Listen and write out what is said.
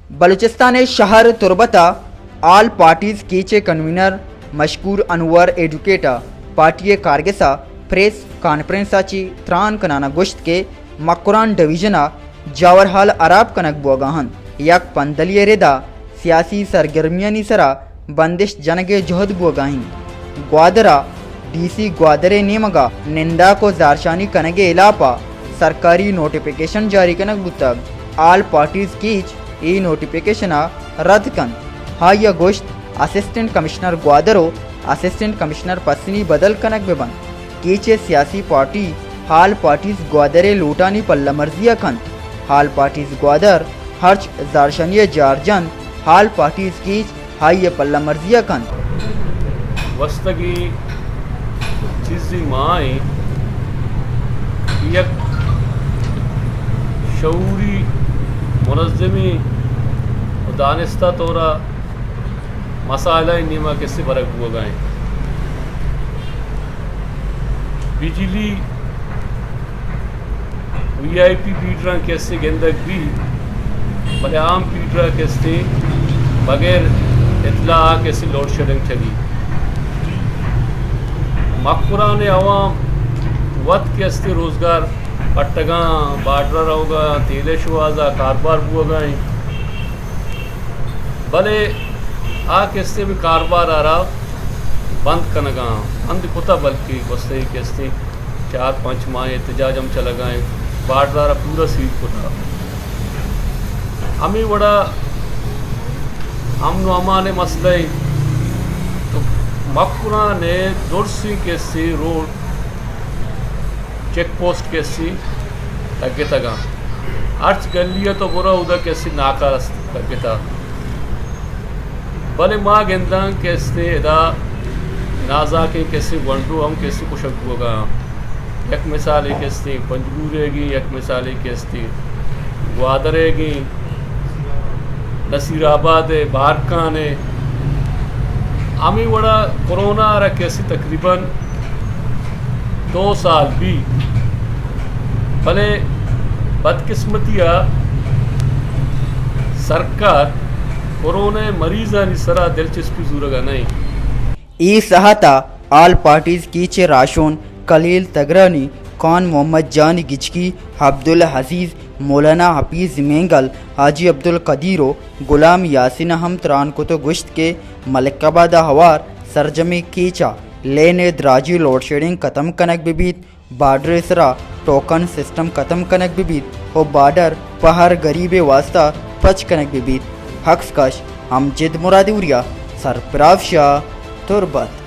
बलूचिस्तान शहर तुरबता all parties कीचे convener Mashkoor Anwar educator party कारगेसा प्रेस कॉन्फ्रेंसाची त्रान कनाना गुश्त के मक्रान डिवीजना जावरहाल अराब कनक बोगाहन यक पंदलिय रेदा सियासी सरगर्मियानी सरा बंदिश जनगे जोहद बोगाहिन ग्वादरा डीसी ग्वादरे नेमगा निंदा को जारशानी कनगे इलापा सरकारी नोटिफिकेशन जारी कनक बुतग आल पार्टीज कीच ई नोटिफिकेशन रद्द कन हाय गोश्त असिस्टेंट कमिश्नर ग्वादरो असिस्टेंट कमिश्नर पसनी बदल कनक बेबन कीचे सियासी पार्टी हाल पार्टीज ग्वादरे लूटानी पल्ला मर्जिया कन हाल पार्टीज ग्वादर हर्च जारशनिय जारजन हाल पार्टीज कीच हाय पल्ला मर्जिया कन वस्तगी चीज़ी माए यक शऊरी मुनज़्ज़मी दानिस्ता तोरा मसाला नीमा कैसे बरक हुआ गए बिजली वीआईपी पीटरा कैसे गेंदक भी भले आम पीटरा कैसे बगैर इतला कैसे लोड शेडिंग चली मकबरान अवाम वत कैसे रोज़गार पट्टगा बाटरा रहोगा तेले शुआजा कारोबार हुआ गए भले आ कैसे भी कारोबार आ रहा बंद कनगा बंद कुता बल्कि वस्ते कैसे 4-5 माह एहतजाज हम चला गए बाटरा पूरा सीट कुता हमें बड़ा अमन अमान मसले तो मकबरा ने दुरसी कैसे रोड चेक पोस्ट कैसी तगे तगा अर्च गलिया तो बुरा उधर कैसी नाका तगे था भले माँ गेंदा कैसे एदा नाजा के कैसे वंडू हम कैसे कुशक होगा एक मिसाल कैसे पंजगूरेगी एक मिसाल कैसे ग्वादरेगी नसीराबाद बारकान आमी वड़ा कोरोना आ रहा कैसे तकरीबन 2 साल भी भले बदकिस्मतिया सरकार कोरोना मरीज़ा सरा दिलचस्पी जूरगा नहीं ई सहाता आल पार्टीज कीचे राशोन कलील तगरानी कौन मोहम्मद जान गिचकी अब्दुल हजीज मौलाना हफीज़ मेंगल हाजी अब्दुल कदीरो गुलाम यासिन हम त्रान को तो गुश्त के मलिकाबाद हवार सरजमे कीचा लेने द्राजी लोड शेडिंग ख़त्म कनक बिबीत बार्डर इसरा टोकन सिस्टम ख़त्म कनक बिबीत हो बार्डर पहर गरीबे वास्ता पच कनक बिबीत हक्स कश हम जिद मुरादूरिया सरफराज शाह तुरबत।